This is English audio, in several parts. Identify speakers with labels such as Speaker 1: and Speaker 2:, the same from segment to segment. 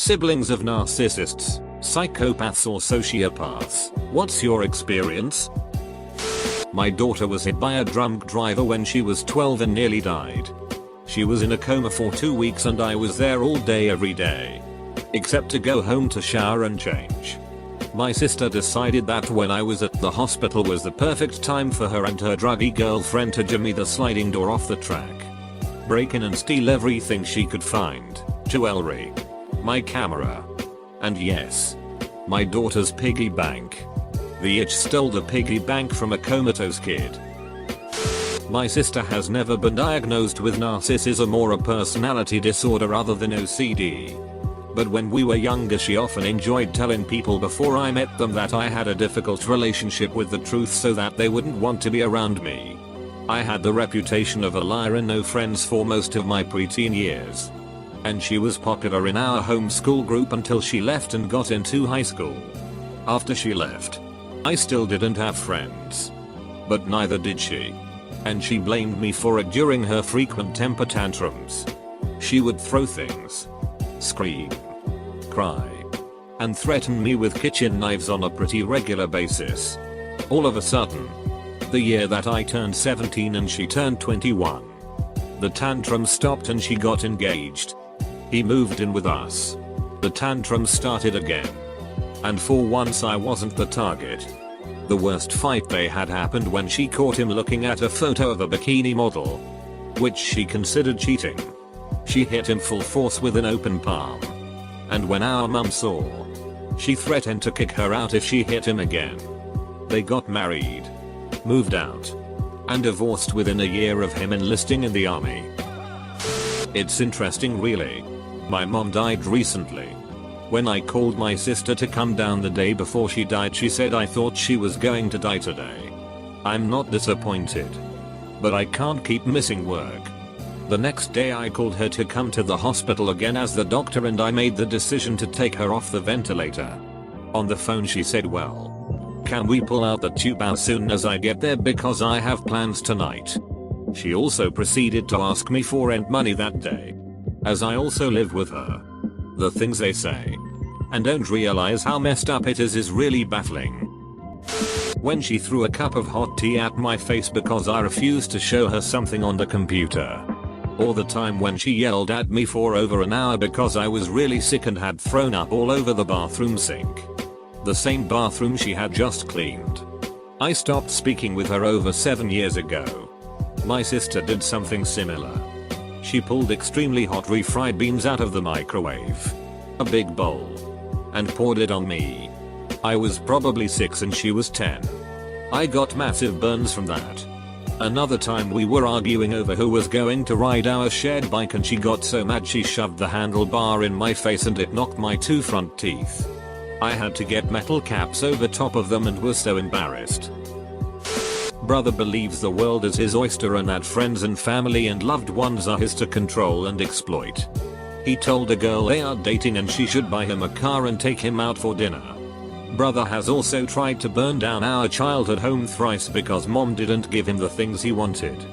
Speaker 1: Siblings of narcissists, psychopaths or sociopaths, what's your experience? My daughter was hit by a drunk driver when she was 12 and nearly died. She was in a coma for 2 weeks and I was there all day every day. Except to go home to shower and change. My sister decided that when I was at the hospital was the perfect time for her and her druggy girlfriend to jimmy the sliding door off the track. Break in and steal everything she could find, jewelry, my camera, and yes, my daughter's piggy bank. The itch stole the piggy bank from a comatose kid. My sister has never been diagnosed with narcissism or a personality disorder other than OCD. But when we were younger she often enjoyed telling people before I met them that I had a difficult relationship with the truth so that they wouldn't want to be around me. I had the reputation of a liar and no friends for most of my preteen years. And she was popular in our homeschool group until she left and got into high school. After she left, I still didn't have friends. But neither did she. And she blamed me for it during her frequent temper tantrums. She would throw things, scream, cry, and threaten me with kitchen knives on a pretty regular basis. All of a sudden, the year that I turned 17 and she turned 21, the tantrum stopped and she got engaged. He moved in with us. The tantrum started again. And for once I wasn't the target. The worst fight they had happened when she caught him looking at a photo of a bikini model, which she considered cheating. She hit him full force with an open palm. And when our mum saw, she threatened to kick her out if she hit him again. They got married, moved out, and divorced within a year of him enlisting in the army. It's interesting really. My mom died recently. When I called my sister to come down the day before she died she said I thought she was going to die today. I'm not disappointed. But I can't keep missing work. The next day I called her to come to the hospital again as the doctor and I made the decision to take her off the ventilator. On the phone she said, well, can we pull out the tube as soon as I get there because I have plans tonight. She also proceeded to ask me for rent money that day. As I also live with her. The things they say and don't realize how messed up it is really baffling. When she threw a cup of hot tea at my face because I refused to show her something on the computer. Or the time when she yelled at me for over an hour because I was really sick and had thrown up all over the bathroom sink. The same bathroom she had just cleaned. I stopped speaking with her over 7 years ago. My sister did something similar. She pulled extremely hot refried beans out of the microwave, a big bowl, and poured it on me. I was probably 6 and she was 10. I got massive burns from that. Another time we were arguing over who was going to ride our shared bike and she got so mad she shoved the handlebar in my face and it knocked my 2 front teeth. I had to get metal caps over top of them and was so embarrassed. Brother believes the world is his oyster and that friends and family and loved ones are his to control and exploit. He told a girl they are dating and she should buy him a car and take him out for dinner. Brother has also tried to burn down our childhood home thrice because mom didn't give him the things he wanted.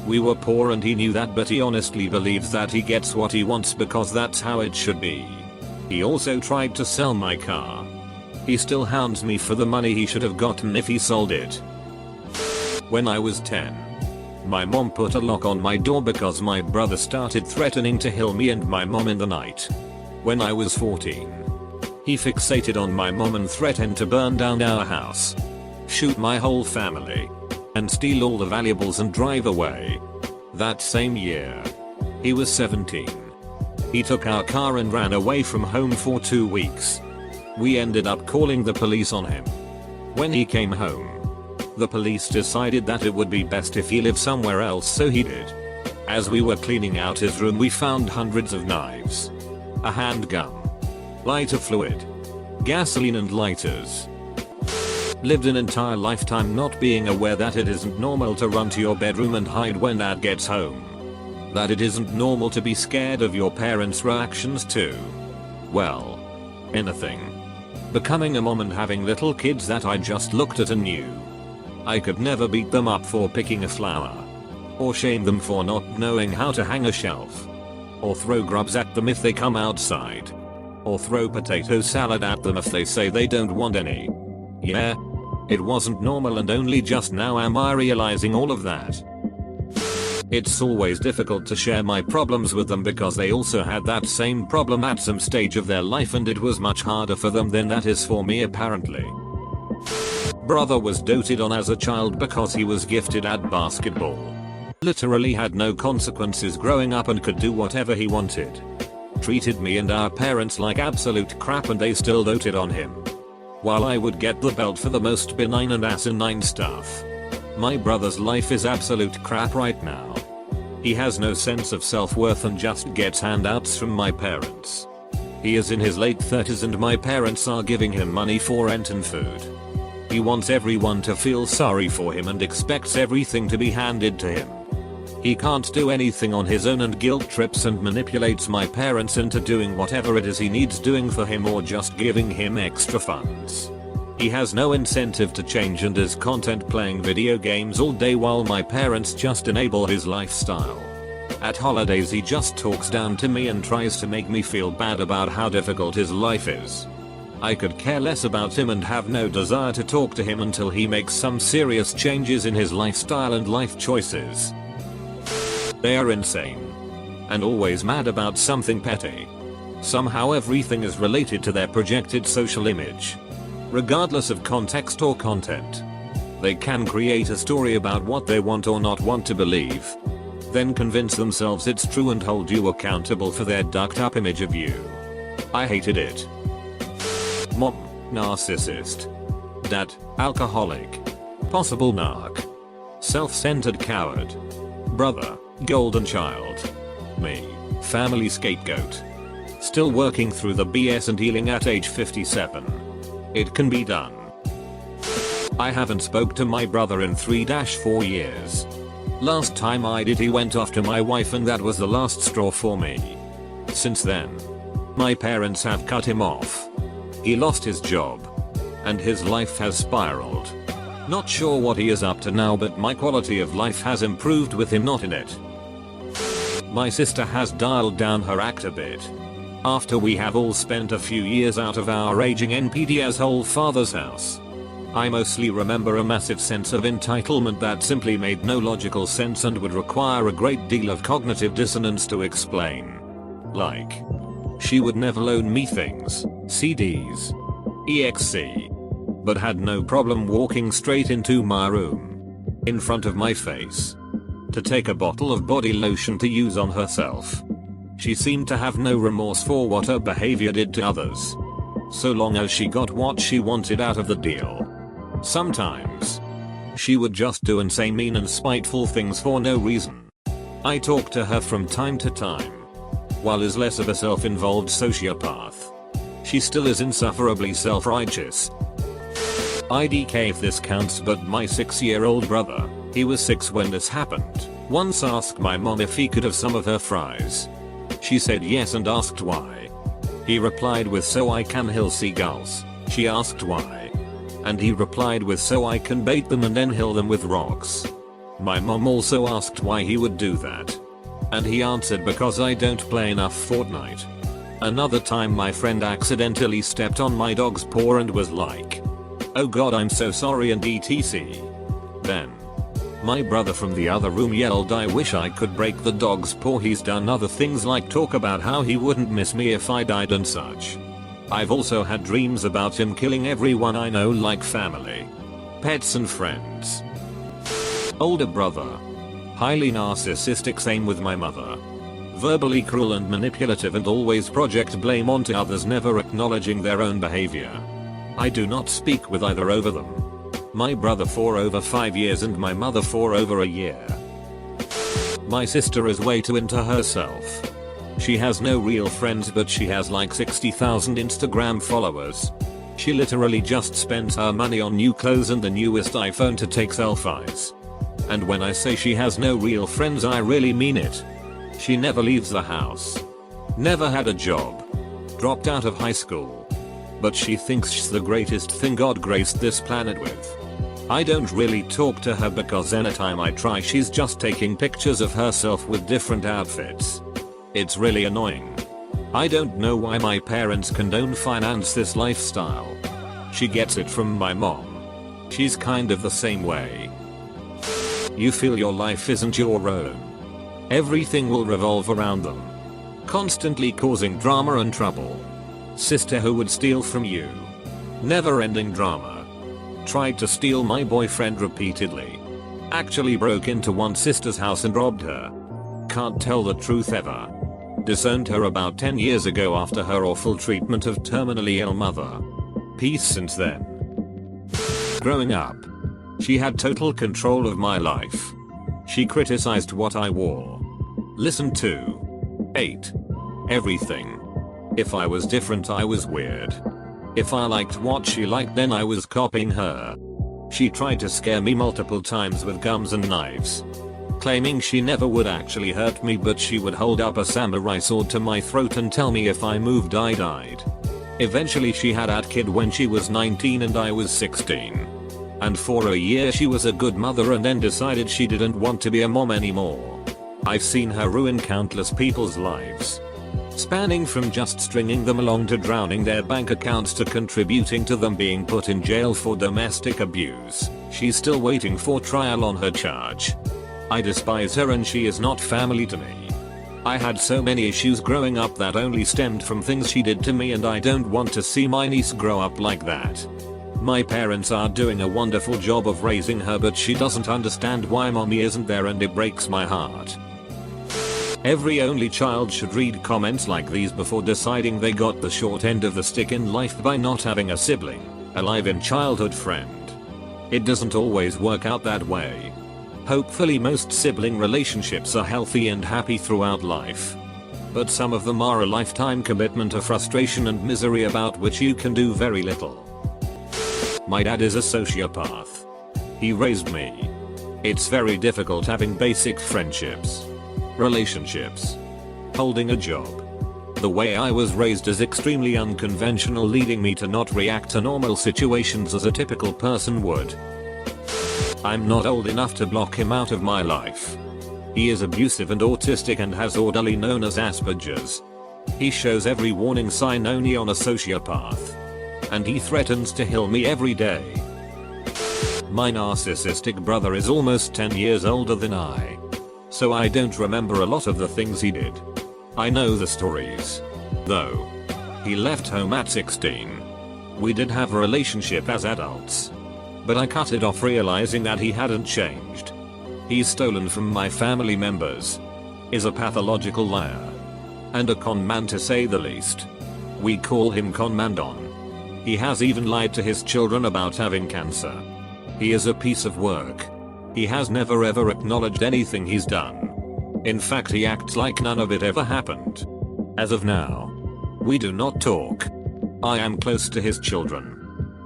Speaker 1: We were poor and he knew that, but he honestly believes that he gets what he wants because that's how it should be. He also tried to sell my car. He still hounds me for the money he should have gotten if he sold it. When I was 10, my mom put a lock on my door because my brother started threatening to kill me and my mom in the night. When I was 14, he fixated on my mom and threatened to burn down our house, shoot my whole family, and steal all the valuables and drive away. That same year, he was 17. He took our car and ran away from home for 2 weeks. We ended up calling the police on him. When he came home, the police decided that it would be best if he lived somewhere else, so he did. As we were cleaning out his room we found hundreds of knives, a handgun, lighter fluid, gasoline and lighters. Lived an entire lifetime not being aware that it isn't normal to run to your bedroom and hide when dad gets home. That it isn't normal to be scared of your parents' reactions to, well, anything. Becoming a mom and having little kids that I just looked at and knew I could never beat them up for picking a flower, or shame them for not knowing how to hang a shelf, or throw grubs at them if they come outside, or throw potato salad at them if they say they don't want any. Yeah. It wasn't normal, and only just now am I realizing all of that. It's always difficult to share my problems with them because they also had that same problem at some stage of their life, and it was much harder for them than that is for me apparently. Brother was doted on as a child because he was gifted at basketball. Literally had no consequences growing up and could do whatever he wanted. Treated me and our parents like absolute crap, and they still doted on him. While I would get the belt for the most benign and asinine stuff. My brother's life is absolute crap right now. He has no sense of self-worth and just gets handouts from my parents. He is in his late 30s and my parents are giving him money for rent and food. He wants everyone to feel sorry for him and expects everything to be handed to him. He can't do anything on his own and guilt trips and manipulates my parents into doing whatever it is he needs doing for him or just giving him extra funds. He has no incentive to change and is content playing video games all day while my parents just enable his lifestyle. At holidays he just talks down to me and tries to make me feel bad about how difficult his life is. I could care less about him and have no desire to talk to him until he makes some serious changes in his lifestyle and life choices. They are insane. And always mad about something petty. Somehow everything is related to their projected social image. Regardless of context or content. They can create a story about what they want or not want to believe. Then convince themselves it's true and hold you accountable for their ducked up image of you. I hated it. Mom, narcissist. Dad, alcoholic. Possible narc. Self-centered coward. Brother, golden child. Me, family scapegoat. Still working through the BS and healing at age 57. It can be done. I haven't spoke to my brother in 3-4 years. Last time I did he went after my wife and that was the last straw for me. Since then, my parents have cut him off. He lost his job. And his life has spiraled. Not sure what he is up to now, but my quality of life has improved with him not in it. My sister has dialed down her act a bit. After we have all spent a few years out of our aging NPD's whole father's house. I mostly remember a massive sense of entitlement that simply made no logical sense and would require a great deal of cognitive dissonance to explain. Like, she would never loan me things, CDs, EXC, but had no problem walking straight into my room, in front of my face, to take a bottle of body lotion to use on herself. She seemed to have no remorse for what her behavior did to others, so long as she got what she wanted out of the deal. Sometimes, she would just do insane, mean and spiteful things for no reason. I talk to her from time to time. While is less of a self-involved sociopath, she still is insufferably self-righteous. IDK if this counts, but my 6-year-old brother, he was 6 when this happened, once asked my mom if he could have some of her fries. She said yes and asked why. He replied with so I can hill seagulls. She asked why. And he replied with so I can bait them and then hill them with rocks. My mom also asked why he would do that. And he answered because I don't play enough Fortnite. Another time my friend accidentally stepped on my dog's paw and was like, "Oh god, I'm so sorry," and etc. Then, my brother from the other room yelled, "I wish I could break the dog's paw." He's done other things like talk about how he wouldn't miss me if I died and such. I've also had dreams about him killing everyone I know, like family, pets and friends. Older brother. Highly narcissistic, same with my mother. Verbally cruel and manipulative and always project blame onto others, never acknowledging their own behavior. I do not speak with either over them. My brother for over 5 years and my mother for over a year. My sister is way too into herself. She has no real friends, but she has like 60,000 Instagram followers. She literally just spends her money on new clothes and the newest iPhone to take selfies. And when I say she has no real friends, I really mean it. She never leaves the house. Never had a job. Dropped out of high school. But she thinks she's the greatest thing God graced this planet with. I don't really talk to her because anytime I try she's just taking pictures of herself with different outfits. It's really annoying. I don't know why my parents condone finance this lifestyle. She gets it from my mom. She's kind of the same way. You feel your life isn't your own. Everything will revolve around them. Constantly causing drama and trouble. Sister who would steal from you. Never ending drama. Tried to steal my boyfriend repeatedly. Actually broke into one sister's house and robbed her. Can't tell the truth ever. Disowned her about 10 years ago after her awful treatment of terminally ill mother. Peace since then. Growing up, she had total control of my life. She criticized what I wore. Listened to. Ate. Everything. If I was different, I was weird. If I liked what she liked, then I was copying her. She tried to scare me multiple times with guns and knives. Claiming she never would actually hurt me, but she would hold up a samurai sword to my throat and tell me if I moved I died. Eventually she had a kid when she was 19 and I was 16. And for a year she was a good mother and then decided she didn't want to be a mom anymore. I've seen her ruin countless people's lives. Spanning from just stringing them along to drowning their bank accounts to contributing to them being put in jail for domestic abuse. She's still waiting for trial on her charge. I despise her and she is not family to me. I had so many issues growing up that only stemmed from things she did to me, and I don't want to see my niece grow up like that. My parents are doing a wonderful job of raising her, but she doesn't understand why mommy isn't there, and it breaks my heart. Every only child should read comments like these before deciding they got the short end of the stick in life by not having a sibling, a live-in childhood friend. It doesn't always work out that way. Hopefully most sibling relationships are healthy and happy throughout life. But some of them are a lifetime commitment of frustration and misery about which you can do very little. My dad is a sociopath. He raised me. It's very difficult having basic friendships, relationships, holding a job. The way I was raised is extremely unconventional, leading me to not react to normal situations as a typical person would. I'm not old enough to block him out of my life. He is abusive and autistic and has orderly known as Asperger's. He shows every warning sign only on a sociopath. And he threatens to kill me every day. My narcissistic brother is almost 10 years older than I. So I don't remember a lot of the things he did. I know the stories. Though. He left home at 16. We did have a relationship as adults. But I cut it off realizing that he hadn't changed. He's stolen from my family members. Is a pathological liar. And a con man to say the least. We call him Conmandon. He has even lied to his children about having cancer. He is a piece of work. He has never ever acknowledged anything he's done. In fact, he acts like none of it ever happened. As of now, we do not talk. I am close to his children.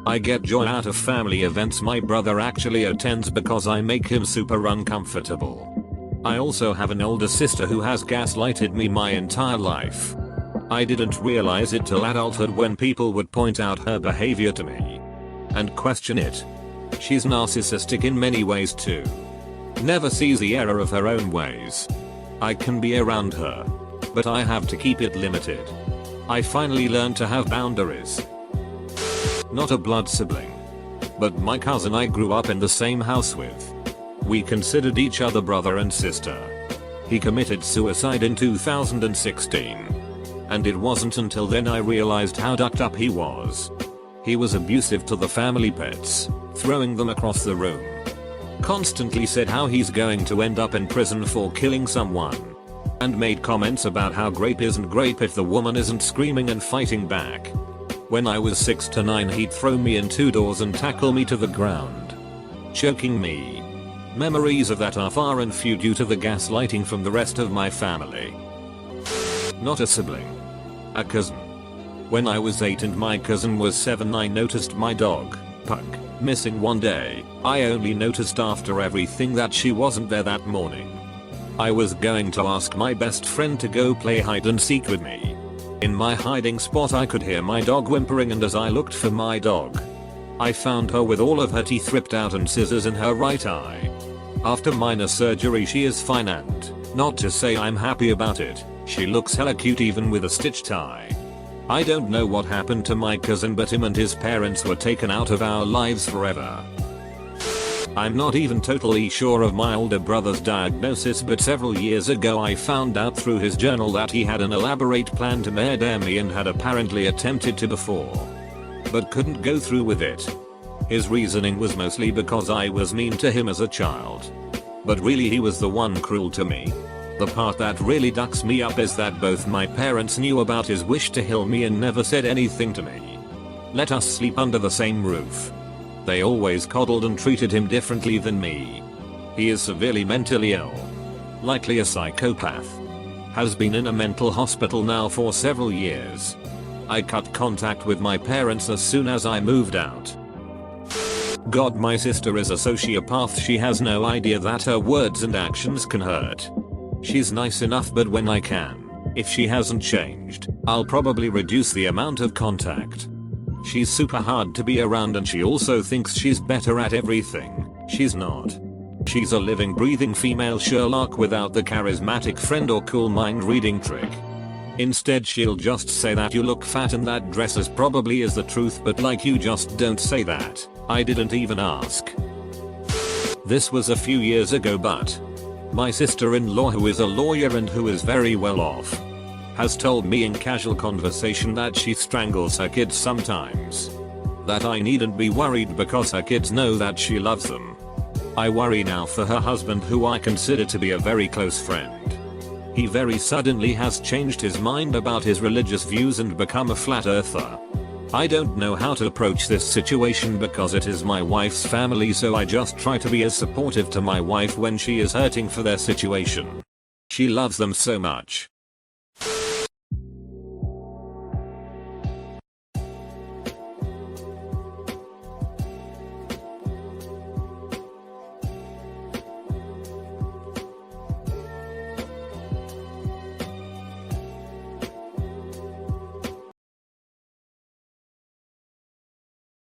Speaker 1: I get joy out of family events my brother actually attends because I make him super uncomfortable. I also have an older sister who has gaslighted me my entire life. I didn't realize it till adulthood when people would point out her behavior to me and question it. She's narcissistic in many ways too. Never sees the error of her own ways. I can be around her, but I have to keep it limited. I finally learned to have boundaries. Not a blood sibling, but my cousin I grew up in the same house with. We considered each other brother and sister. He committed suicide in 2016. And it wasn't until then I realized how ducked up he was. He was abusive to the family pets, throwing them across the room. Constantly said how he's going to end up in prison for killing someone. And made comments about how grape isn't grape if the woman isn't screaming and fighting back. When I was 6 to 9 he'd throw me in 2 doors and tackle me to the ground, choking me. Memories of that are far and few due to the gaslighting from the rest of my family. Not a sibling. A cousin. When I was 8 and my cousin was 7 I noticed my dog, Puck, missing one day. I only noticed after everything that she wasn't there that morning. I was going to ask my best friend to go play hide and seek with me. In my hiding spot I could hear my dog whimpering, and as I looked for my dog, I found her with all of her teeth ripped out and scissors in her right eye. After minor surgery she is fine, and not to say I'm happy about it, She looks hella cute even with a stitch tie. I don't know what happened to my cousin, but him and his parents were taken out of our lives forever. I'm not even totally sure of my older brother's diagnosis, but several years ago I found out through his journal that he had an elaborate plan to murder me and had apparently attempted to before, but couldn't go through with it. His reasoning was mostly because I was mean to him as a child. But really he was the one cruel to me. The part that really ducks me up is that both my parents knew about his wish to kill me and never said anything to me. Let us sleep under the same roof. They always coddled and treated him differently than me. He is severely mentally ill. Likely a psychopath. Has been in a mental hospital now for several years. I cut contact with my parents as soon as I moved out. God, my sister is a sociopath. She has no idea that her words and actions can hurt. She's nice enough, but when I can, if she hasn't changed, I'll probably reduce the amount of contact. She's super hard to be around and she also thinks she's better at everything. She's not. She's a living, breathing female Sherlock without the charismatic friend or cool mind reading trick. Instead she'll just say that you look fat and that dresses probably is the truth, but like, you just don't say that. I didn't even ask. This was a few years ago, but my sister-in-law, who is a lawyer and who is very well off, has told me in casual conversation that she strangles her kids sometimes. That I needn't be worried because her kids know that she loves them. I worry now for her husband, who I consider to be a very close friend. He very suddenly has changed his mind about his religious views and become a flat earther. I don't know how to approach this situation because it is my wife's family, so I just try to be as supportive to my wife when she is hurting for their situation. She loves them so much.